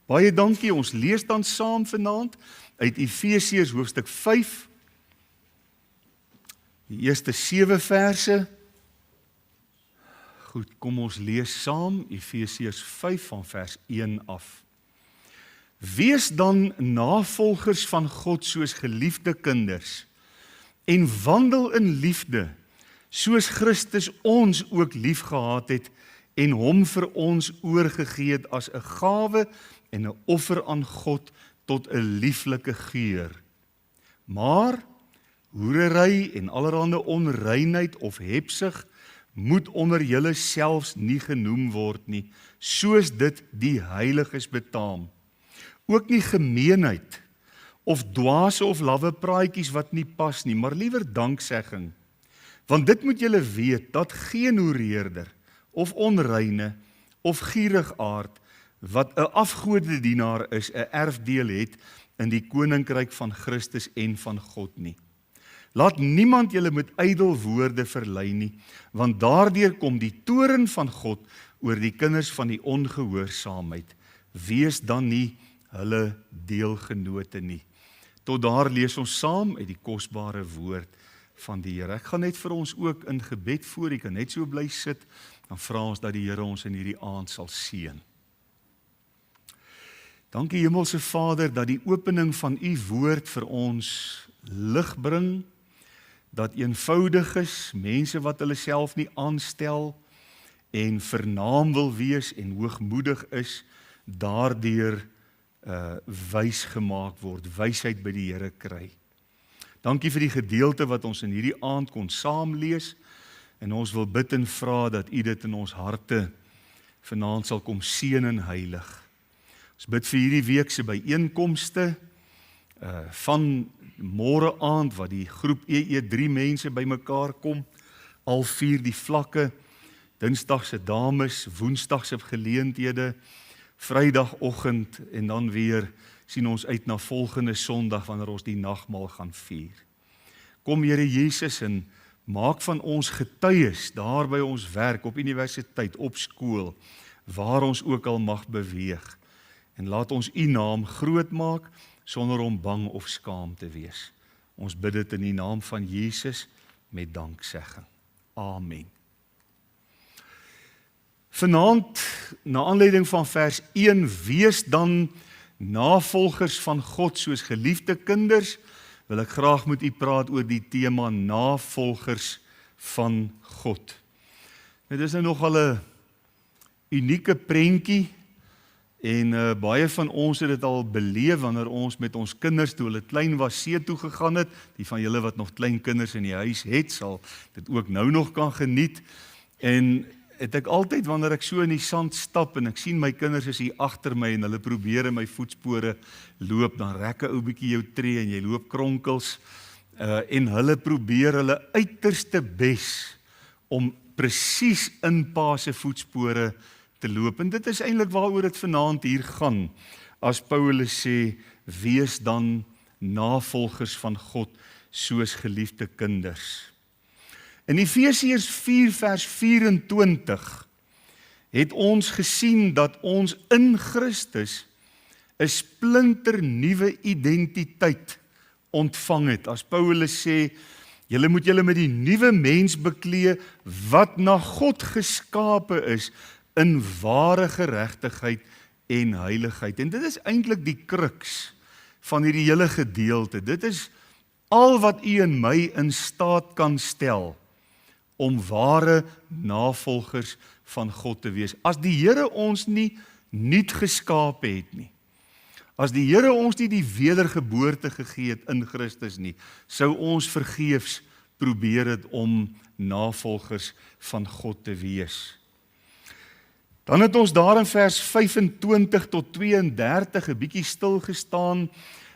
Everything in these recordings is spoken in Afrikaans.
Baie dankie, ons lees dan saam vanaand uit Efesiërs hoofstuk 5, die eerste 7 verse. Goed, kom ons lees saam Efesiërs 5 van vers 1 af. Wees dan navolgers van God soos geliefde kinders en wandel in liefde, soos Christus ons ook liefgehad het en hom vir ons oorgegee het as 'n gawe en 'n offer aan God tot 'n lieflike geur. Maar hoerery en allerhande onreinheid of hebsug moet onder julle selfs nie genoem word nie, soos dit die heiliges betaam. Ook nie gemeenheid of dwaase of lawwe praatjies wat nie pas nie, maar liewer danksegging. Want dit moet julle weet, dat geen hoereerder of onreine of gierigaard wat 'n afgodedienaar is, 'n erfdeel het in die koninkryk van Christus en van God nie. Laat niemand julle met ydel woorde verlei nie, want daardeur kom die toorn van God oor die kinders van die ongehoorsaamheid. Wees dan nie hulle deelgenote nie. Tot daar lees ons saam uit die kosbare woord van die Here. Ek gaan net vir ons ook in gebed voor, jy kan net so bly sit, dan vra ons dat die Here ons in hierdie aand sal seën. Dankie Hemelse Vader dat die opening van u woord vir ons lig bring, dat eenvoudiges, mense wat hulle self nie aanstel en vernaam wil wees en hoogmoedig is, daardeur wys gemaak word, wysheid by die Here kry. Dankie vir die gedeelte wat ons in hierdie aand kon saam lees, en ons wil bid en vra dat u dit in ons harte vanaand sal kom seën en heilig. Ons bid vir hierdie week se byeenkomste, van môre aand wat die groep EE 3 mense bymekaar kom, al 4 die vlakke, Dinsdag se dames, Woensdag se geleenthede, Vrydagoggend en dan weer sien ons uit na volgende Sondag wanneer ons die nagmaal gaan vier. Kom Here Jesus en maak van ons getuies daar by ons werk, op universiteit, op skool, waar ons ook al mag beweeg. En laat ons u naam groot maak sonder om bang of skaam te wees. Ons bid dit in die naam van Jesus met danksegging. Amen. Vanaand, na aanleiding van vers 1, wees dan navolgers van God soos geliefde kinders, wil ek graag met u praat oor die tema navolgers van God. Dit is nou nogal 'n unieke prentjie, en baie van ons het dit al beleef wanneer ons met ons kinders toe hulle klein was see toe gegaan het. Die van julle wat nog klein kinders in die huis het, sal dit ook nou nog kan geniet. En het ek altyd wanneer ek so in die sand stap en ek sien my kinders is hier agter my en hulle probeer in my voetspore loop, dan rek 'n ou bietjie jou tree en jy loop kronkels, en hulle probeer hulle uiterste bes om presies in pa se voetspore te loop. En dit is eintlik waaroor dit vanaand hier gaan, as Paulus sê, wees dan navolgers van God soos geliefde kinders. In Efesiërs 4 vers 24 het ons gesien dat ons in Christus 'n splinternuwe identiteit ontvang het. As Paulus sê, julle moet julle met die nuwe mens beklee wat na God geskape is in ware geregtigheid en heiligheid. En dit is eintlik die kruks van hierdie hele gedeelte. Dit is al wat u en my in staat kan stel om ware navolgers van God te wees. As die Here ons nie nuut geskape het nie, as die Here ons nie die wedergeboorte gegee het in Christus nie, sou ons vergeefs probeer het om navolgers van God te wees. Dan het ons daar in vers 25 tot 32 'n bietjie stil gestaan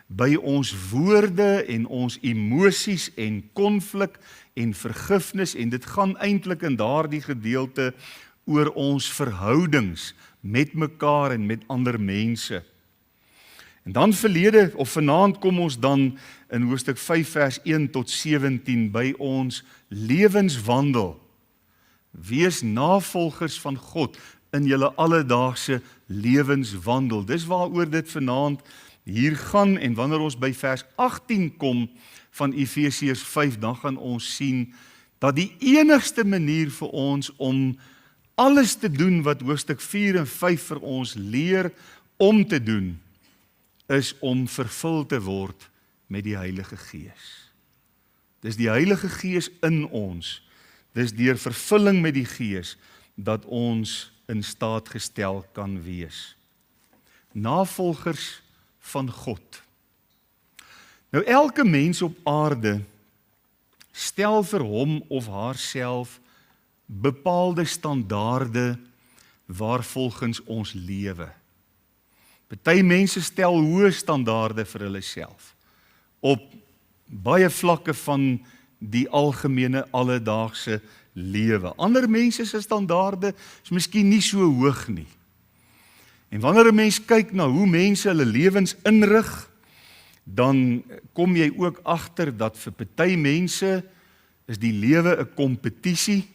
by ons woorde en ons emosies en konflik en vergifnis, en dit gaan eintlik in daardie gedeelte oor ons verhoudings met mekaar en met ander mense. En dan vanaand kom ons dan in hoofstuk 5 vers 1 tot 17 by ons lewenswandel. Wees navolgers van God in julle alledaagse lewenswandel. Dis waaroor dit vanaand hier gaan, en wanneer ons by vers 18 kom van Efesiërs 5, dan gaan ons sien dat die enigste manier vir ons om alles te doen wat hoofstuk 4 en 5 vir ons leer om te doen, is om vervul te word met die Heilige Gees. Dis die Heilige Gees in ons. Dis deur vervulling met die Gees dat ons in staat gestel kan wees. Navolgers van God. Nou elke mens op aarde stel vir hom of haarself bepaalde standaarde waarvolgens ons lewe. Party mense stel hoë standaarde vir hulle self op baie vlakke van die algemene alledaagse lewe. Ander mense se standaarde is miskien nie so hoog nie. En wanneer 'n mens kyk na hoe mense hulle lewens inrig, dan kom jy ook agter dat vir party mense is die lewe 'n kompetisie.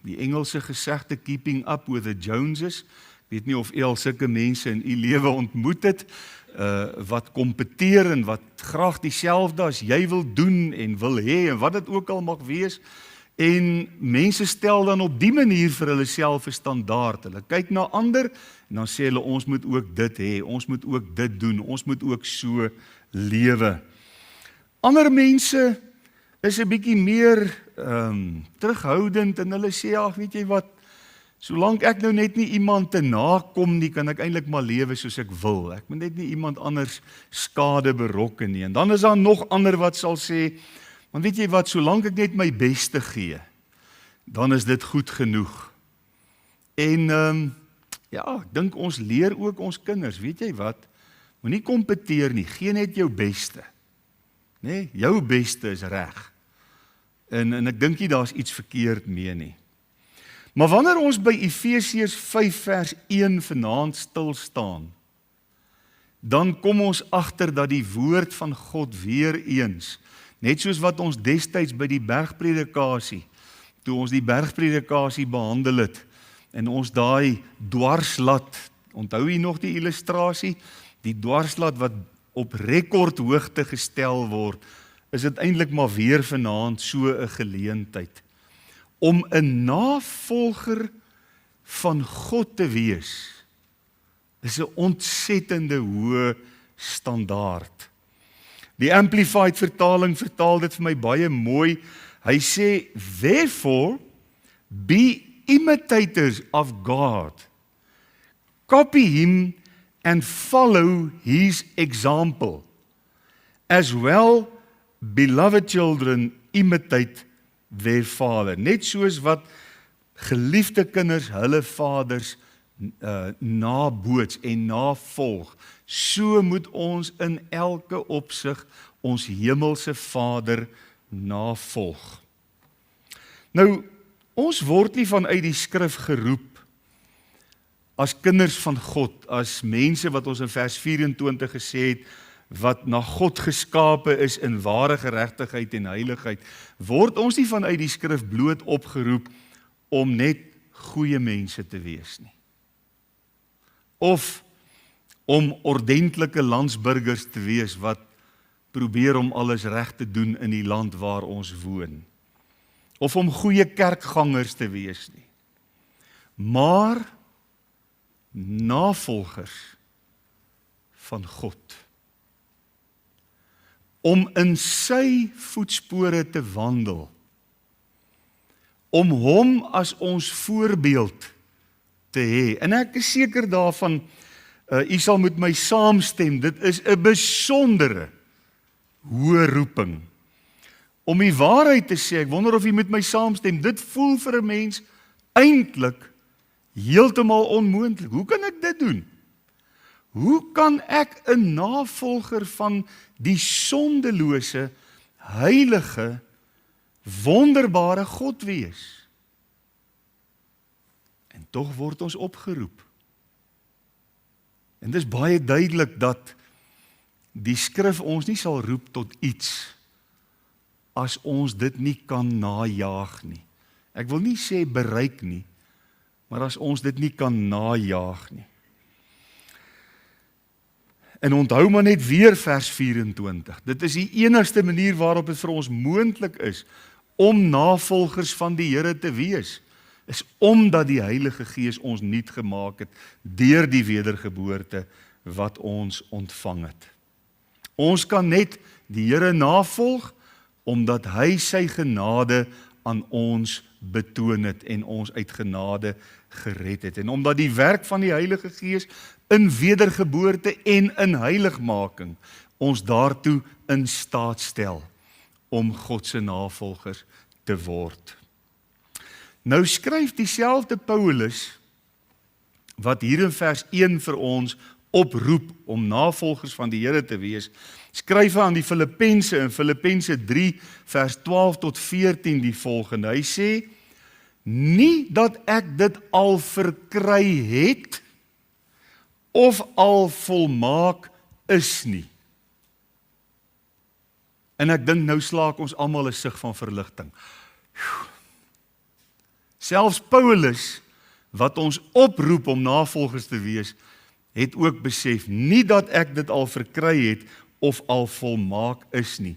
Die Engelse gesegde keeping up with the Joneses. Ek weet nie of jy al sulke mense in u lewe ontmoet het, wat kompeteer en wat graag dieselfde as jy wil doen en wil hê en wat dit ook al mag wees. En mense stel dan op die manier vir hulle self 'n standaard. Hulle kyk na ander en dan sê hulle ons moet ook dit hê, ons moet ook dit doen, ons moet ook so lewe. Ander mense is 'n bietjie meer terughoudend en hulle sê ag, weet jy wat, solank ek nou net nie iemand te nakom nie, kan ek eintlik maar lewe soos ek wil. Ek moet net nie iemand anders skade berokken nie. En dan is daar nog ander wat sal sê, want weet jy wat, solank ek net my beste gee, dan is dit goed genoeg. En ek dink ons leer ook ons kinders, weet jy wat, moenie kompeteer nie, gee net jou beste. Nee, jou beste is reg. En ek dink nie daar's iets verkeerd mee nie. Maar wanneer ons by Efesiërs 5 vers 1 vanaand stil staan, dan kom ons agter dat die woord van God weer eens, net soos wat ons destyds by die bergpredikasie, toe ons die bergpredikasie behandel het, en ons daai dwarslat, onthou jy nog die illustrasie, die dwarslat wat op rekordhoogte gestel word, is dit eintlik maar weer vanaand so 'n geleentheid om 'n navolger van God te wees. Is 'n ontsettende hoë standaard. Die Amplified vertaling vertaal dit vir my baie mooi. Hy sê, therefore, be imitators of God. Copy him and follow his example. As well, beloved children, imitate their father. Net soos wat geliefde kinders hulle vaders naboots en navolg, so moet ons in elke opsig ons hemelse Vader navolg. Nou, ons word nie vanuit die skrif geroep as kinders van God, as mense wat ons in vers 24 gesê het, wat na God geskape is in ware geregtigheid en heiligheid, word ons nie vanuit die skrif bloot opgeroep om net goeie mense te wees nie. Of om ordentlike landsburgers te wees wat probeer om alles reg te doen in die land waar ons woon. Of om goeie kerkgangers te wees nie. Maar navolgers van God. Om in sy voetspore te wandel. Om hom as ons voorbeeld te hê. En ek is seker daarvan, u sal met my saamstem, dit is 'n besondere hoë roeping. Om die waarheid te sê, ek wonder of u met my saamstem, dit voel vir 'n mens eintlik heeltemal onmoontlik. Hoe kan ek dit doen? Hoe kan ek 'n navolger van die sondelose, heilige, wonderbare God wees? En tog word ons opgeroep. En dis baie duidelik dat die skrif ons nie sal roep tot iets as ons dit nie kan najaag nie. Ek wil nie sê bereik nie, maar as ons dit nie kan najaag nie. En onthou maar net weer vers 24. Dit is die enigste manier waarop dit vir ons moontlik is om navolgers van die Here te wees, is omdat die Heilige Gees ons nuut gemaak het deur die wedergeboorte wat ons ontvang het. Ons kan net die Here navolg omdat hy sy genade aan ons betoon het en ons uit genade gered het. En omdat die werk van die Heilige Gees in wedergeboorte en in heiligmaking ons daartoe in staat stel om God se navolgers te word. Nou skryf dieselfde Paulus wat hier in vers 1 vir ons oproep om navolgers van die Here te wees, skryf hy aan die Filippense in Filippense 3 vers 12 tot 14 die volgende. Hy sê: nie dat ek dit al verkry het of al volmaak is nie. En ek dink nou slaak ons almal 'n sug van verligting. Selfs Paulus, wat ons oproep om navolgers te wees, het ook besef, nie dat ek dit al verkry het of al volmaak is nie.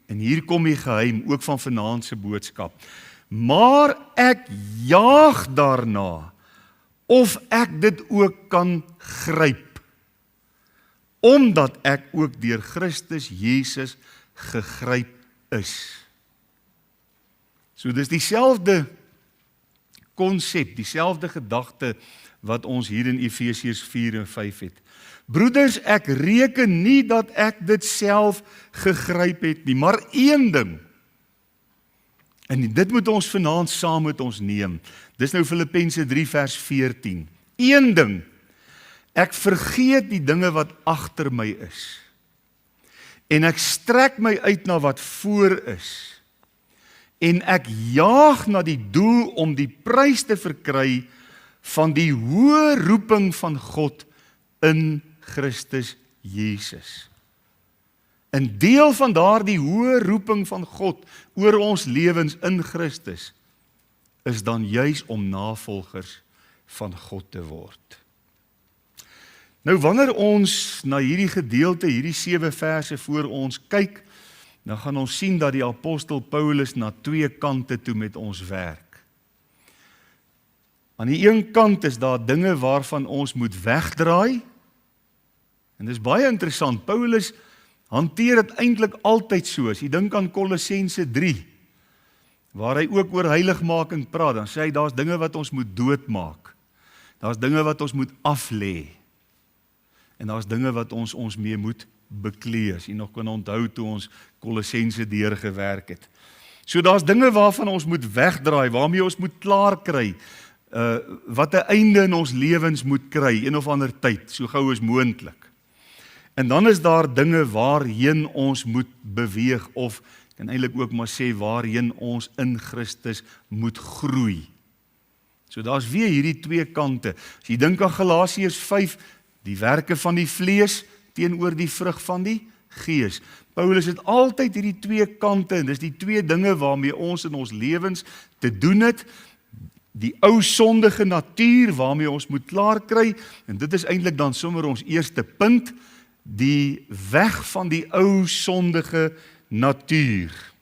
En hier kom die geheim, ook van vanaand se boodskap. Maar ek jaag daarna, of ek dit ook kan gryp, omdat ek ook deur Christus Jesus gegryp is. So dis dieselfde konsep, dieselfde gedagte wat ons hier in Efesiërs 4 en 5 het. Broeders, ek reken nie dat ek dit self gegryp het nie, maar een ding, en dit moet ons vanaand saam met ons neem. Dis nou Filippense 3 vers 14. Een ding, ek vergeet die dinge wat agter my is. En ek strek my uit na wat voor is. En ek jaag na die doel om die prys te verkry van die hoë roeping van God in Christus Jesus. 'n deel van daardie hoë roeping van God oor ons lewens in Christus is dan juis om navolgers van God te word. Nou wanneer ons na hierdie gedeelte, hierdie 7 verse voor ons kyk, dan gaan ons sien dat die apostel Paulus na 2 kante toe met ons werk. Aan die een kant is daar dinge waarvan ons moet wegdraai, en dis baie interessant, Paulus hanteer dit eintlik altyd so. As jy dink aan Kolossense 3, waar hy ook oor heiligmaking praat, dan sê hy, daar's dinge wat ons moet doodmaak. Daar's dinge wat ons moet aflê. En daar's dinge wat ons mee moet beklee. As jy nog kan onthou toe ons Kolossense deurgewerk het. So daar's dinge waarvan ons moet wegdraai, waarmee ons moet klaar kry, wat 'n einde in ons lewens moet kry, een of ander tyd, so gou as moontlik. En dan is daar dinge waarheen ons moet beweeg, of kan eintlik ook maar sê waarheen ons in Christus moet groei. So daar's weer hierdie 2 kante. As jy dink aan Galasiërs 5, die werke van die vlees teenoor die vrug van die gees. Paulus het altyd hierdie 2 kante, en dis die 2 dinge waarmee ons in ons lewens te doen het. Die ou sondige natuur waarmee ons moet klaar kry, en dit is eintlik dan sommer ons eerste punt, die weg van die ou sondige natuur.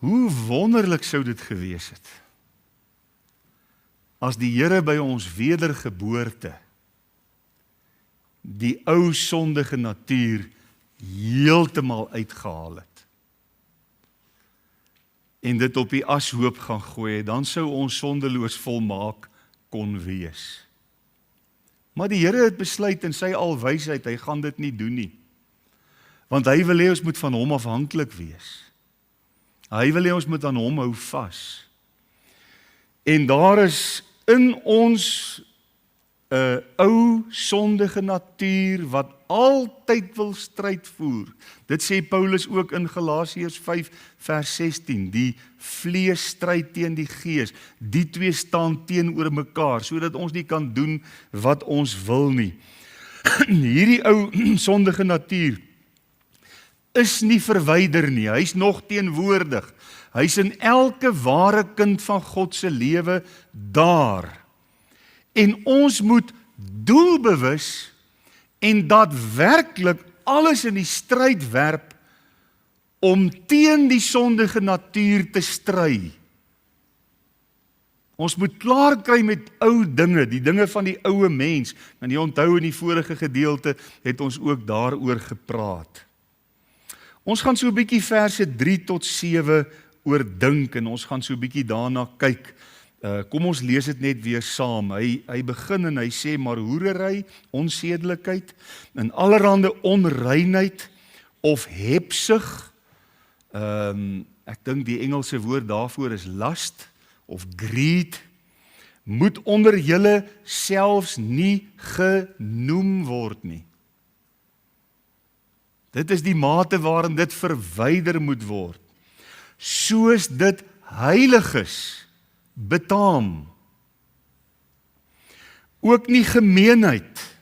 Hoe wonderlik sou dit gewees het, as die Here by ons wedergeboorte die ou sondige natuur heeltemal uitgehaal het, en dit op die ashoop gaan gooi, dan sou ons sondeloos volmaak kon wees. Maar die Here het besluit in sy alwysheid, hy gaan dit nie doen nie. Want hy wil hê ons moet van hom afhanklik wees. Hy wil hê ons moet aan hom hou vas. En daar is in ons 'n ou sondige natuur wat altyd wil stryd voer. Dit sê Paulus ook in Galasiërs 5 vers 16, die vlees stryd teen die gees, die 2 staan teenoor mekaar, sodat ons nie kan doen wat ons wil nie. Hierdie ou sondige natuur is nie verwyder nie, hy is nog teenwoordig. Hy is in elke ware kind van God se lewe daar. En ons moet doelbewus en daadwerklik alles in die stryd werp om teen die sondige natuur te stry. Ons moet klaar kry met ou dinge, die dinge van die oue mens. En jy onthou in die vorige gedeelte het ons ook daaroor gepraat. Ons gaan so 'n bietjie verse 3 tot 7 oordink en ons gaan so 'n bietjie daarna kyk. Kom ons lees dit net weer saam. Hy begin en hy sê, maar hoerery, onsedelikheid, en allerhande onreinheid of hebsug, ek dink die Engelse woord daarvoor is lust of greed, moet onder julle selfs nie genoem word nie. Dit is die mate waarin dit verwyder moet word, soos dit heiliges betaam. Ook nie gemeenheid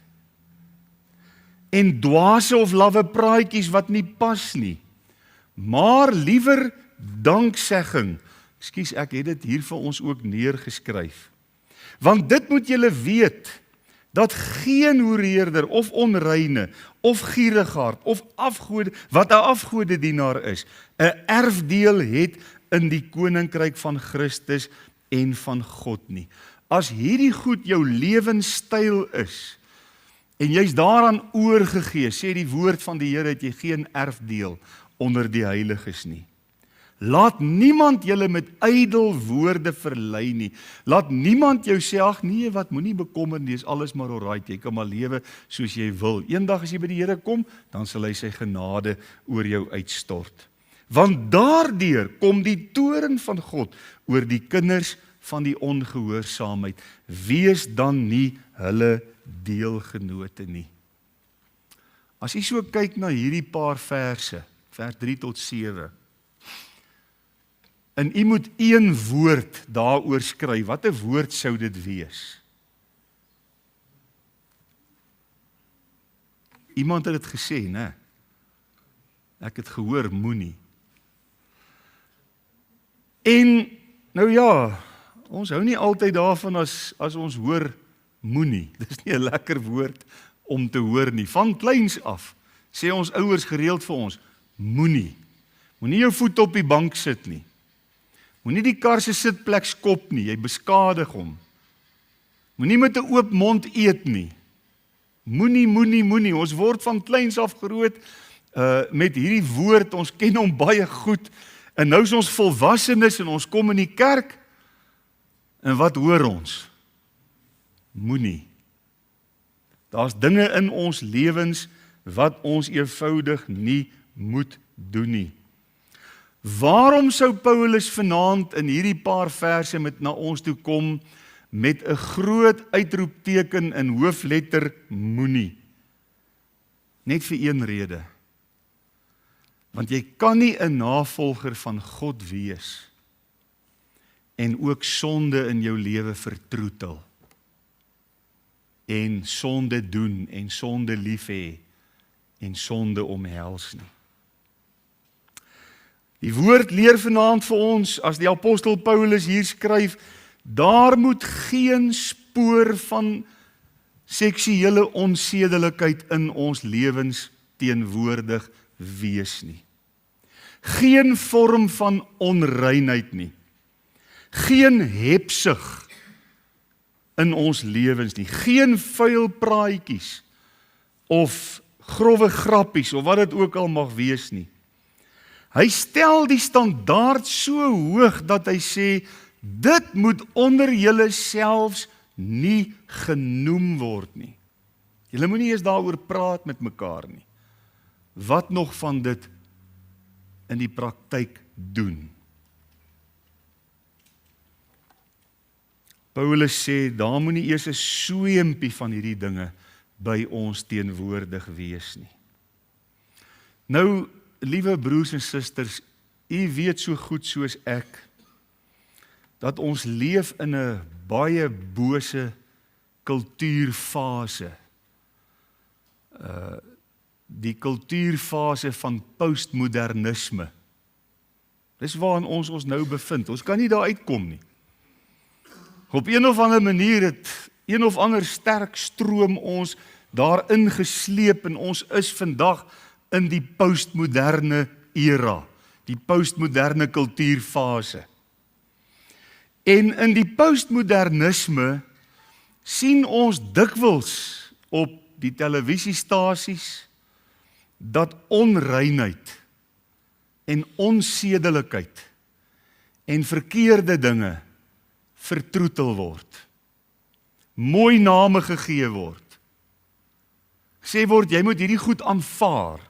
en dwaase of lawwe praatjies wat nie pas nie, maar liewer danksegging. Ekskuus, ek het dit hier vir ons ook neergeskryf. Want dit moet julle weet, dat geen hoereerder of onreine of gierigaard of afgode, wat 'n afgodedienaar is, 'n erfdeel het in die koninkryk van Christus en van God nie. As hierdie goed jou lewenstyl is, en jy's daaraan oorgegee, sê die woord van die Here, het jy geen erfdeel onder die heiliges nie. Laat niemand julle met ydel woorde verlei nie. Laat niemand jou sê, ag nee, wat moenie bekommer nie, is alles maar alright, jy kan maar lewe soos jy wil. Eendag as jy by die Here kom, dan sal hy sy genade oor jou uitstort. Want daardeur kom die toorn van God oor die kinders van die ongehoorsaamheid. Wees dan nie hulle deelgenote nie. As jy so kyk na hierdie paar verse, vers 3 tot 7, en jy moet een woord daaroor skryf, wat 'n woord sou dit wees? Iemand het dit gesê, né? Ek het gehoor, moenie. En, nou ja, ons hou nie altyd daarvan as ons hoor moenie. Dis nie 'n lekker woord om te hoor nie. Van kleins af sê ons ouers gereeld vir ons, moenie. Moenie jou voet op die bank sit nie. Moenie die kar se sitplek skop nie, jy beskadig hom. Moenie met 'n oop mond eet nie. Moenie, moenie, moenie. Ons word van kleins af groot met hierdie woord, ons ken hom baie goed. En nou is ons volwassenes en ons kom in die kerk. En wat hoor ons? Moenie. Daar's dinge in ons lewens wat ons eenvoudig nie moet doen nie. Waarom sou Paulus vanaand in hierdie paar verse met na ons toe kom met 'n groot uitroepteken in hoofletter moenie? Net vir een rede. Want jy kan nie 'n navolger van God wees en ook sonde in jou lewe vertroetel en sonde doen en sonde lief hê en sonde omhels nie. Die woord leer vanaand vir ons, as die apostel Paulus hier skryf, daar moet geen spoor van seksuele onsedelikheid in ons lewens teenwoordig wees nie. Geen vorm van onreinheid nie. Geen hebsug in ons lewens nie. Geen vuil praatjies of grove grappies of wat dit ook al mag wees nie. Hy stel die standaard so hoog dat hy sê, dit moet onder julle selfs nie genoem word nie. Julle moenie eens daaroor praat met mekaar nie. Wat nog van dit in die praktyk doen? Paulus sê, daar moet nie eers 'n sweempie van hierdie dinge by ons teenwoordig wees nie. Nou, liewe broers en susters, u weet so goed soos ek, dat ons leef in 'n baie bose kultuurfase. die kultuurfase van postmodernisme. Dis waarin ons nou bevind. Ons kan nie daar uitkom nie. Op een of ander manier het een of ander sterk stroom ons daarin gesleep en ons is vandag in die postmoderne era, die postmoderne kultuurfase. En in die postmodernisme sien ons dikwels op die televisiestasies dat onreinheid en onsedelikheid en verkeerde dinge vertroetel word. Mooi name gegee word. Gesê word, jy moet hierdie goed aanvaar.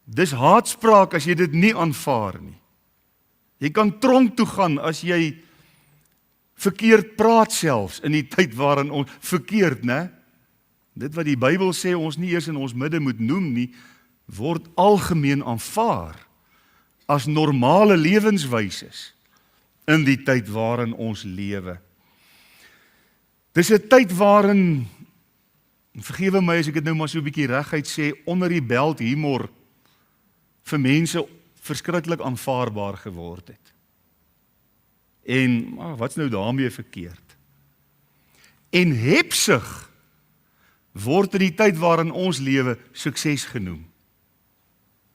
Dis haatspraak as jy dit nie aanvaar nie. Jy kan tronk toe gaan as jy verkeerd praat selfs in die tyd waarin ons verkeerd, né? Dit wat die Bybel sê ons nie eers in ons midde moet noem nie, word algemeen aanvaar as normale lewenswyses in die tyd waarin ons lewe. Dis 'n tyd waarin, vergewe my as ek dit nou maar so 'n bietjie reguit sê, onder die belt humor vir mense verskriklik aanvaarbaar geword het. En wat's nou daarmee verkeerd? En hebsug word in die tyd waarin ons lewe sukses genoem.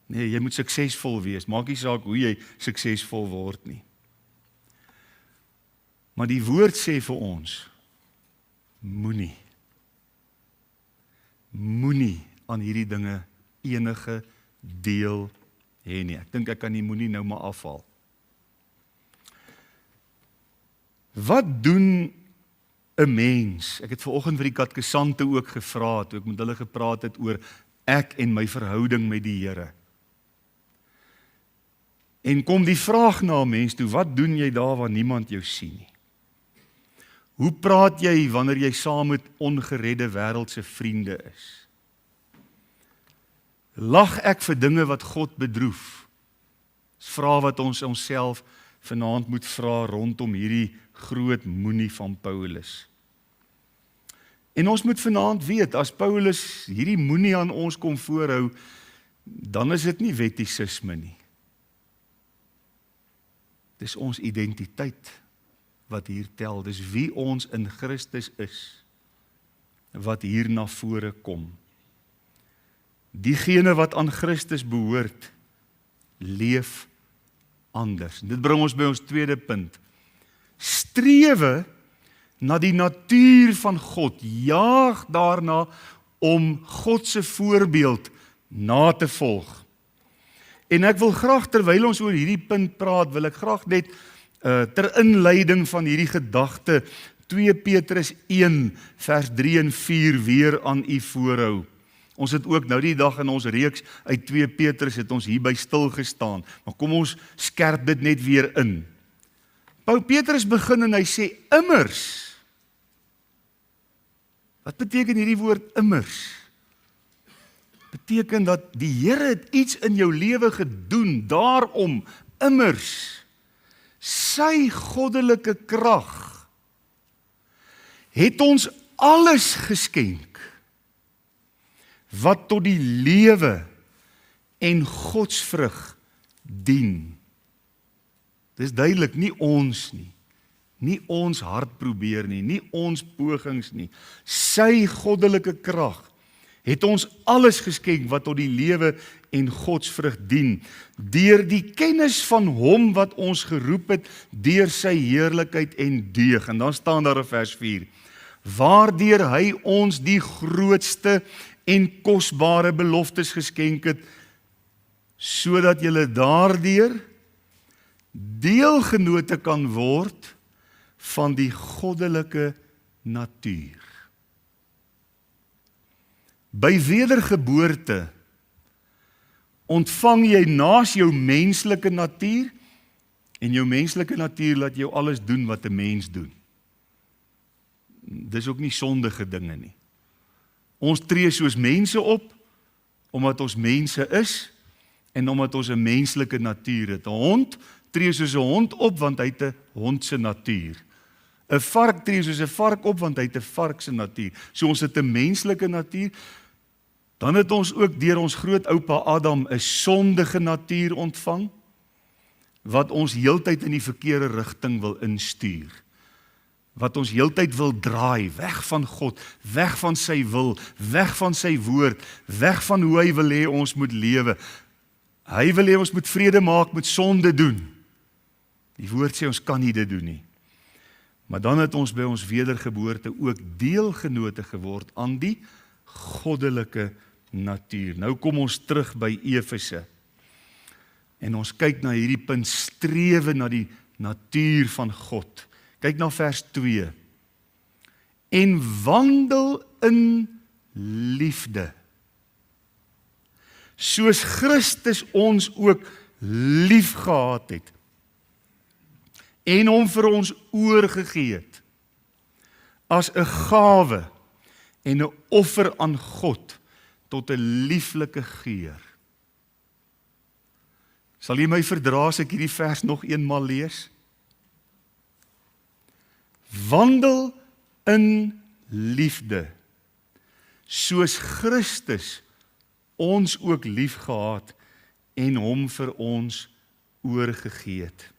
Nee, jy moet suksesvol wees, maak nie saak hoe jy suksesvol word nie. Maar die woord sê vir ons, moenie aan hierdie dinge enige deel hê nie. Ek dink ek kan die moenie nou maar afhaal. Wat doen 'n mens? Ek het vanoggend vir die katkesante ook gevra, toe ek met hulle gepraat het oor ek en my verhouding met die Here. En kom die vraag na 'n mens toe, wat doen jy daar waar niemand jou sien nie? Hoe praat jy wanneer jy saam met ongeredde wêreldse vriende is? Lag ek vir dinge wat God bedroef? Dis vrae wat ons onsself vanaand moet vra rondom hierdie groot moenie van Paulus. En ons moet vanaand weet, as Paulus hierdie moenie aan ons kom voorhou, dan is dit nie wettisisme nie. Dis ons identiteit wat hier tel, dis wie ons in Christus is, wat hier na vore kom. Diegene wat aan Christus behoort, leef anders. Dit bring ons by ons tweede punt. Strewe na die natuur van God, jaag daarna om God se voorbeeld na te volg. En ek wil graag, terwyl ons oor hierdie punt praat, wil ek graag net ter inleiding van hierdie gedagte 2 Petrus 1 vers 3 en 4 weer aan u voorhou. Ons het ook nou die dag in ons reeks uit 2 Petrus het ons hierby stil gestaan, maar kom ons skerp dit net weer in. Petrus begin en hy sê immers. Wat beteken hierdie woord immers? Beteken dat die Here het iets in jou lewe gedoen, daarom immers sy goddelike krag het ons alles geskenk wat tot die lewe en godsvrug dien. Dis duidelik, nie ons nie, nie ons hart probeer nie ons pogings nie. Sy goddelike krag het ons alles geskenk wat tot die lewe en godsvrug dien, deur die kennis van hom wat ons geroep het, deur sy heerlikheid en deug. En dan staan daar in vers 4, waardeur hy ons die grootste en kosbare beloftes geskenk het, sodat julle daardeur deelgenote kan word van die goddelike natuur. By wedergeboorte ontvang jy naas jou menslike natuur, en jou menslike natuur laat jou alles doen wat 'n mens doen. Dis ook nie sondige dinge nie. Ons tree soos mense op, omdat ons mense is, en omdat ons 'n menslike natuur het. 'n Hond tree soos 'n hond op, want hy het 'n hond se natuur. 'n Vark tree soos 'n vark op, want hy het 'n vark se natuur. So ons het 'n menslike natuur. Dan het ons ook deur ons grootoupa Adam 'n sondige natuur ontvang, wat ons heeltyd in die verkeerde rigting wil instuur. Wat ons heeltyd wil draai, weg van God, weg van sy wil, weg van sy woord, weg van hoe hy wil hê ons moet lewe. Hy wil hê ons moet vrede maak met sonde doen. Die woord sê ons kan nie dit doen nie. Maar dan het ons by ons wedergeboorte ook deelgenote geword aan die goddelike natuur. Nou kom ons terug by Efese. En ons kyk na hierdie punt, strewe na die natuur van God. Kyk na vers 2. En wandel in liefde, soos Christus ons ook lief gehad het, en hom vir ons oorgegee het, as 'n gawe en 'n offer aan God, tot 'n lieflike geur. Sal jy my verdra as ek hierdie vers nog eenmaal lees? Wandel in liefde, soos Christus ons ook lief gehad en hom vir ons oorgegee het.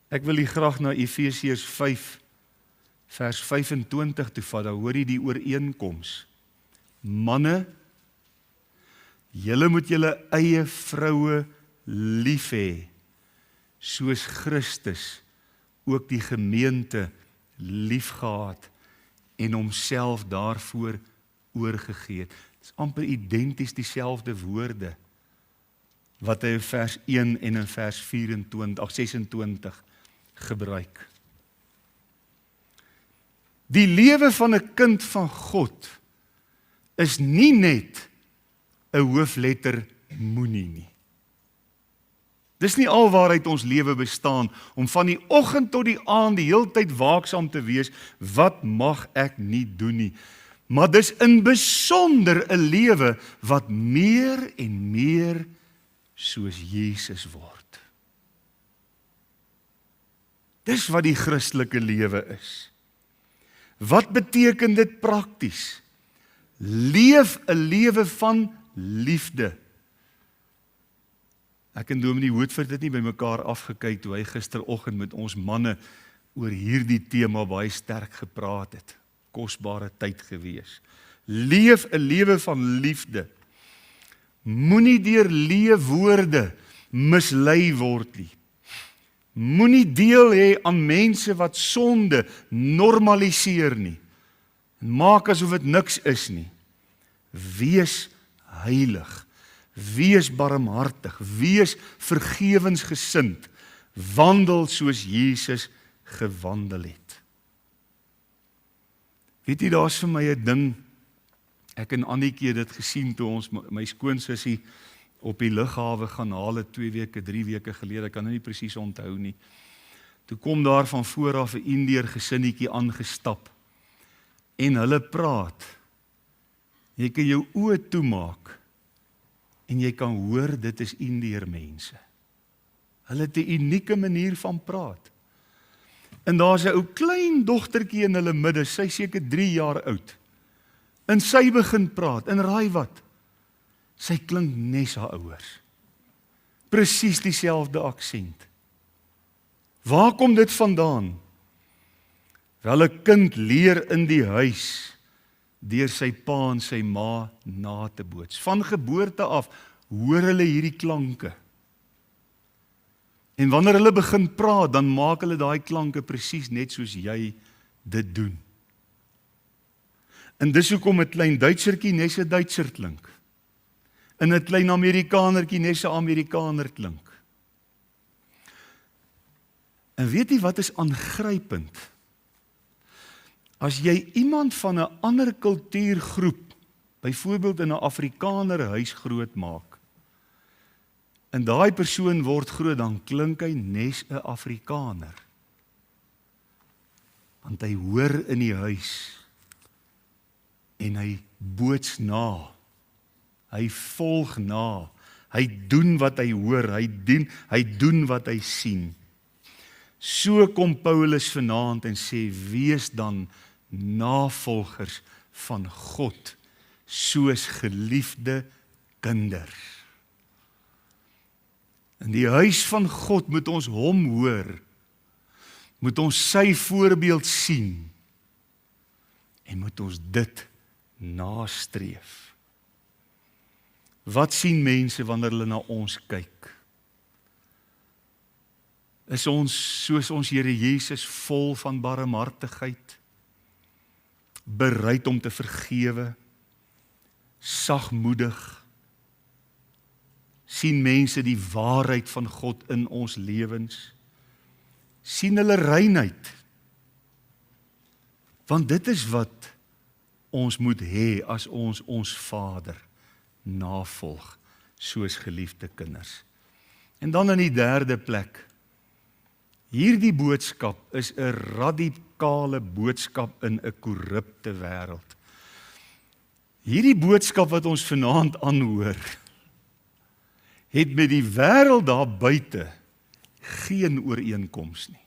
Ek wil hier graag na Efesiërs 5 vers 25 toe vat, daar hoor jy die ooreenkoms. Manne, julle moet julle eie vroue lief hê, soos Christus ook die gemeente liefgehad en homself daarvoor oorgegee het. Dit is amper identies dieselfde woorde wat hy in vers 1 en in vers 26 gebruik. Die lewe van 'n kind van God is nie net 'n hoofletter moenie nie. Dis nie al waaruit ons lewe bestaan, om van die oggend tot die aand die heeltyd waaksaam te wees, wat mag ek nie doen nie. Maar dis in besonder 'n lewe wat meer en meer soos Jesus word. Dis wat die Christelike lewe is. Wat beteken dit prakties? Leef 'n lewe van liefde. Ek en Dominee Woodford het nie by mekaar afgekyk toe hy gisteroggend met ons manne oor hierdie tema baie sterk gepraat het. Kosbare tyd gewees. Leef 'n lewe van liefde. Moenie deur leefwoorde mislei word nie. Moenie deel hê aan mense wat sonde normaliseer nie. En maak asof dit niks is nie. Wees heilig. Wees barmhartig, wees vergewensgesind, wandel soos Jesus gewandel het. Weet jy, daar's vir my 'n ding, ek en Annetjie het dit gesien toe ons my skoonsussie op die lughawe gaan haal het 2 weke, 3 weke gelede, ek kan nou nie presies onthou nie. Toe kom daar van voor af 'n Indiër gesinnetjie aangestap en hulle praat. Jy kan jou oë toemaak en jy kan hoor dit is Indiër mense. Hulle het 'n unieke manier van praat. En daar's 'n ou klein dogtertjie in hulle midde, sy seker 3 jaar oud. En sy begin praat, en raai wat? Sy klink nes haar ouers. Presies dieselfde aksent. Waar kom dit vandaan? Wel, 'n kind leer in die huis deur sy pa en sy ma na te boots. Van geboorte af hoor hulle hierdie klanke. En wanneer hulle begin praat, dan maak hulle daai klanke presies net soos jy dit doen. En dis hoekom 'n klein Duitsertjie net 'n Duitser klink. En 'n klein Amerikanertjie net 'n Amerikaner klink. En weet jy wat is aangrypend? As jy iemand van 'n ander kultuurgroep, byvoorbeeld in 'n Afrikaner huis groot maak, en daai persoon word groot, dan klink hy nes 'n Afrikaner. Want hy hoor in die huis, en hy boots na, hy volg na, hy doen wat hy hoor, hy doen wat hy sien. So kom Paulus vanaand en sê, wees dan navolgers van God, soos geliefde kinders. In die huis van God moet ons hom hoor, moet ons sy voorbeeld sien, en moet ons dit nastreef. Wat sien mense wanneer hulle na ons kyk? Is ons, soos ons Here Jesus, vol van barmhartigheid, bereid om te vergewe, sagmoedig? Sien mense die waarheid van God in ons lewens? Sien hulle reinheid? Want dit is wat ons moet hê as ons Vader navolg, soos geliefde kinders. En dan in die derde plek, hierdie boodskap is 'n radikale boodskap in 'n korrupte wêreld. Hierdie boodskap wat ons vanaand aanhoor, het met die wêreld daar buite geen ooreenkoms nie.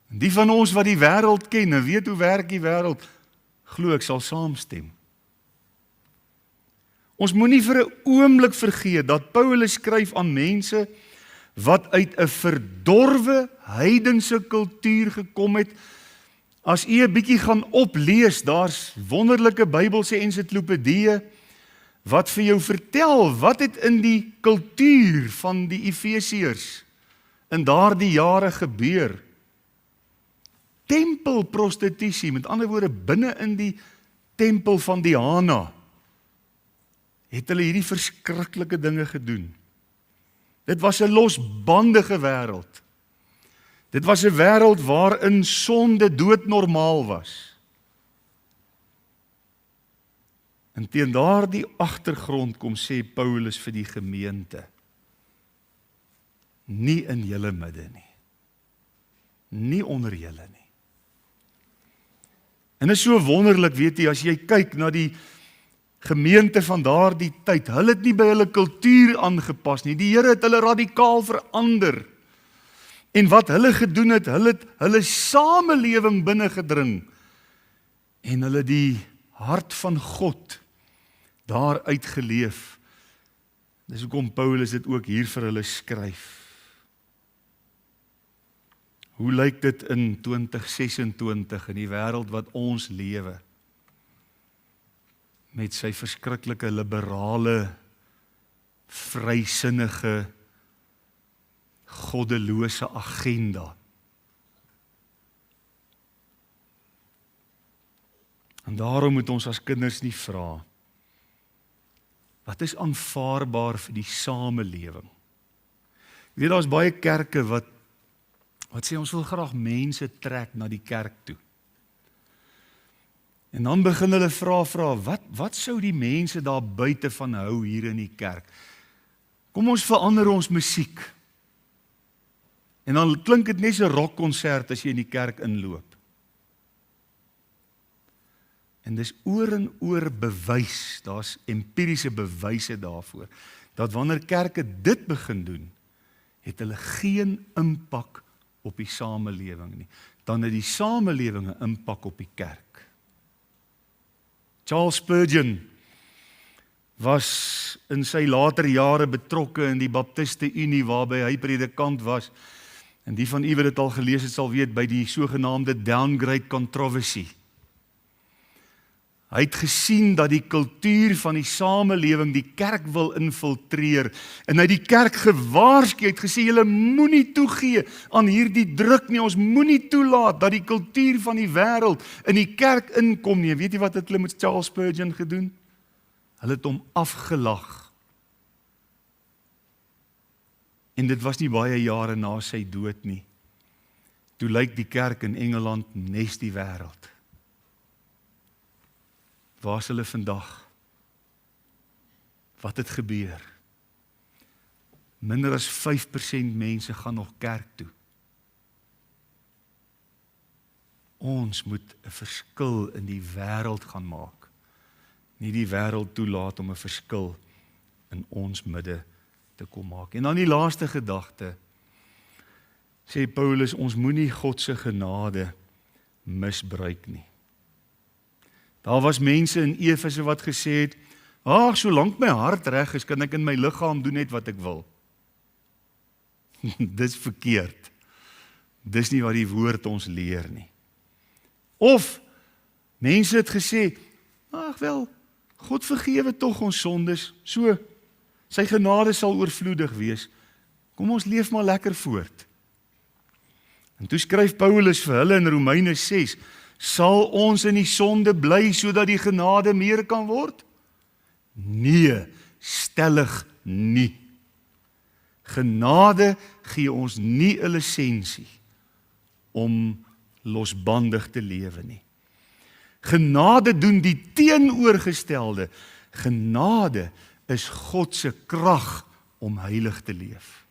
En die van ons wat die wêreld ken en weet hoe werk die wêreld, glo ek sal saamstem. Ons moenie vir 'n oomblik vergeet dat Paulus skryf aan mense wat uit 'n verdorwe heidense kultuur gekom het. As u 'n bietjie gaan oplees, daar's wonderlike Bybelse ensiklopedieë wat vir jou vertel wat het in die kultuur van die Efesiërs in daardie jare gebeur. Tempelprostitusie, met ander woorde binne in die tempel van Diana, het hulle hierdie verskriklike dinge gedoen. Dit was 'n losbandige wêreld. Dit was 'n wêreld waarin sonde doodnormaal was. En teen daardie agtergrond kom sê Paulus vir die gemeente, nie in julle midde nie. Nie onder julle nie. En is so wonderlik, weet jy, as jy kyk na die gemeente van daardie tyd, hulle het nie by hulle kultuur aangepas nie. Die Here het hulle radikaal verander. En wat hulle gedoen het, hulle het hulle samelewing binne gedring en hulle die hart van God daar uitgeleef. Dis hoekom Paulus dit ook hier vir hulle skryf. Hoe lyk dit in 2026 in die wêreld wat ons lewe? Met sy verskriklike liberale, vrysinnige, goddelose agenda. En daarom moet ons as kinders nie vra, wat is aanvaarbaar vir die samelewing? Jy weet, daar's baie kerke wat sê ons wil graag mense trek na die kerk toe. En dan begin hulle vra, wat sou die mense daar buite van hou hier in die kerk? Kom ons verander ons musiek. En dan klink dit net so 'n rockkonsert as jy in die kerk inloop. En dis oor en oor bewys, daar's empiriese bewyse daarvoor, dat wanneer kerke dit begin doen, het hulle geen impak op die samelewing nie. Dan het die samelewing 'n impak op die kerk. Charles Spurgeon was in sy later jare betrokke in die Baptiste Unie waarby hy predikant was. En die van u wat dit al gelees het sal weet by die sogenaamde downgrade controversy. Hy het gesien dat die kultuur van die samelewing die kerk wil infiltreer en hy het die kerk gewaarsku, hy het gesê julle moenie toegee aan hierdie druk nie, ons moenie toelaat dat die kultuur van die wêreld in die kerk inkom nie. Weet jy wat het hulle met Charles Spurgeon gedoen? Hulle het hom afgelag. En dit was nie baie jare na sy dood nie. Toe lyk die kerk in Engeland nes die wêreld. Waar is hulle vandag? Wat het gebeur? Minder as 5% mense gaan nog kerk toe. Ons moet 'n verskil in die wêreld gaan maak. Nie die wêreld toelaat om 'n verskil in ons midde te kom maak. En dan die laaste gedagte, sê Paulus, ons moenie God se genade misbruik nie. Daar was mense in Efese wat gesê het, ag, solank my hart reg is, kan ek in my liggaam doen net wat ek wil. Dis verkeerd. Dis nie wat die woord ons leer nie. Of, mense het gesê, ag wel, God vergewe tog ons sondes, so, sy genade sal oorvloedig wees, kom ons leef maar lekker voort. En toe skryf Paulus vir hulle in Romeine 6, sal ons in die sonde bly, sodat die genade meer kan word? Nee, stellig nie. Genade gee ons nie 'n lisensie om losbandig te lewe nie. Genade doen die teenoorgestelde. Genade is God se krag om heilig te leef.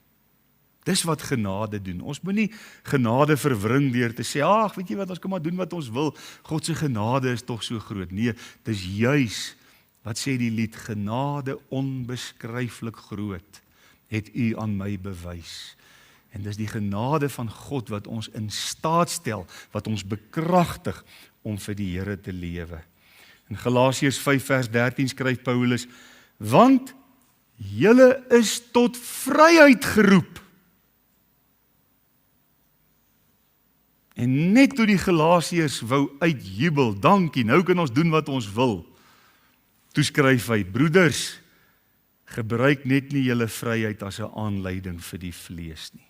Dis wat genade doen. Ons moet nie genade verwring deur te sê, ag, weet jy wat, ons kan maar doen wat ons wil. God se genade is tog so groot. Nee, dis juis, wat sê die lied, genade onbeskryflik groot, het u aan my bewys. En dis die genade van God wat ons in staat stel, wat ons bekragtig om vir die Here te lewe. In Galasiërs 5 vers 13 skryf Paulus, want julle is tot vryheid geroep. En net toe die Galasiërs wou uitjubel, dankie, nou kan ons doen wat ons wil. Toe skryf hy, broeders, gebruik net nie julle vryheid as 'n aanleiding vir die vlees nie,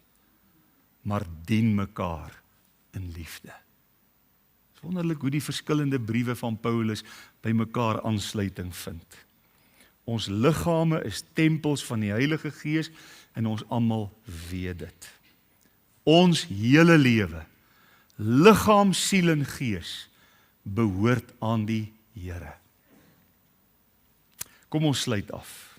maar dien mekaar in liefde. Het is wonderlik hoe die verskillende briewe van Paulus by mekaar aansluiting vind. Ons liggame is tempels van die Heilige Gees en ons almal weet dit. Ons hele lewe, liggaam, siel en gees, behoort aan die Here. Kom ons sluit af.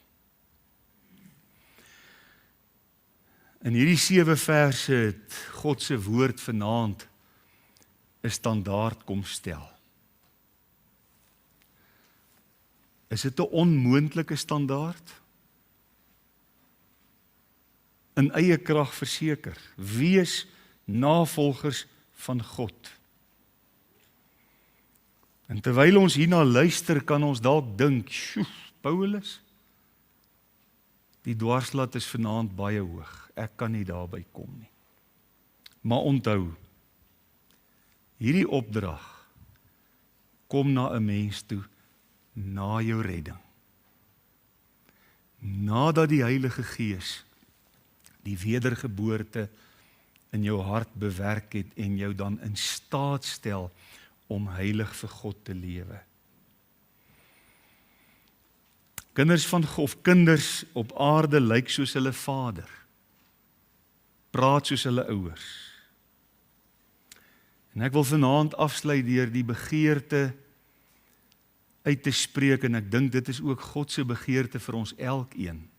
In hierdie 7 verse het God se woord vanaand 'n standaard kom stel. Is dit 'n onmoontlike standaard? In eie krag verseker, wees navolgers van God. En terwyl ons hierna luister, kan ons dalk dink, sjoe, Paulus, die dwarslat is vanaand baie hoog, ek kan nie daarby kom nie. Maar onthou, hierdie opdrag kom na 'n mens toe na jou redding. Nadat die Heilige Gees die wedergeboorte in jou hart bewerk het en jou dan in staat stel om heilig vir God te lewe. Kinders op aarde lyk soos hulle vader, praat soos hulle ouers. En ek wil vanaand afsluit deur die begeerte uit te spreek, en ek dink dit is ook God se begeerte vir ons elkeen,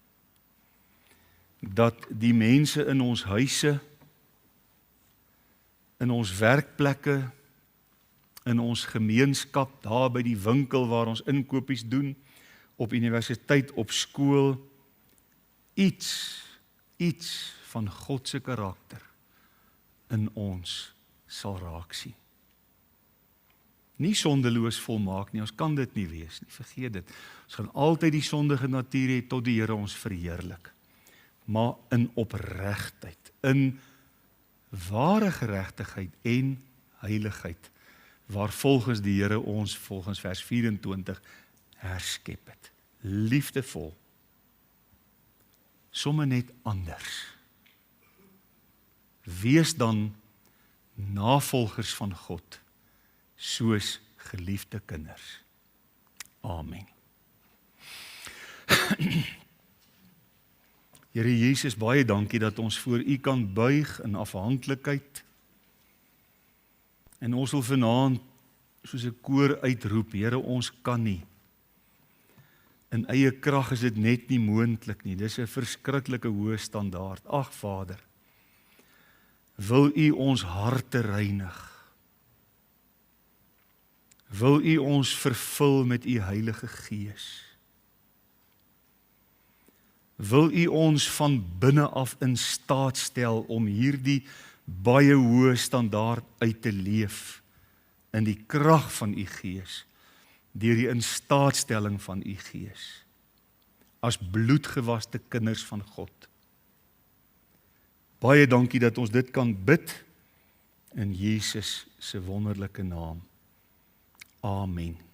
dat die mense in ons huise, in ons werkplekke, in ons gemeenskap, daar by die winkel waar ons inkopies doen, op universiteit, op skool, iets van God se karakter in ons sal raak sien. Nie sondeloos volmaak nie, ons kan dit nie wees nie, vergeet dit. Ons gaan altyd die sondige natuur hê tot die Here ons verheerlik. Maar in opregtheid, in ware geregtigheid en heiligheid, waar volgens die Here ons, volgens vers 24, herskep het. Liefdevol. Somme net anders. Wees dan navolgers van God, soos geliefde kinders. Amen. Here Jesus, baie dankie dat ons voor U kan buig in afhanklikheid. En ons wil vanaand soos 'n koor uitroep, Here, ons kan nie. In eie krag is dit net nie moontlik nie. Dis 'n verskriklike hoë standaard. Ag Vader, wil U ons harte reinig. Wil U ons vervul met U Heilige Gees. Wil U ons van binne af in staat stel om hierdie baie hoë standaard uit te leef in die krag van U Gees deur die instaatstelling van u Gees, as bloedgewaste kinders van God. Baie dankie dat ons dit kan bid in Jesus se wonderlike naam. Amen.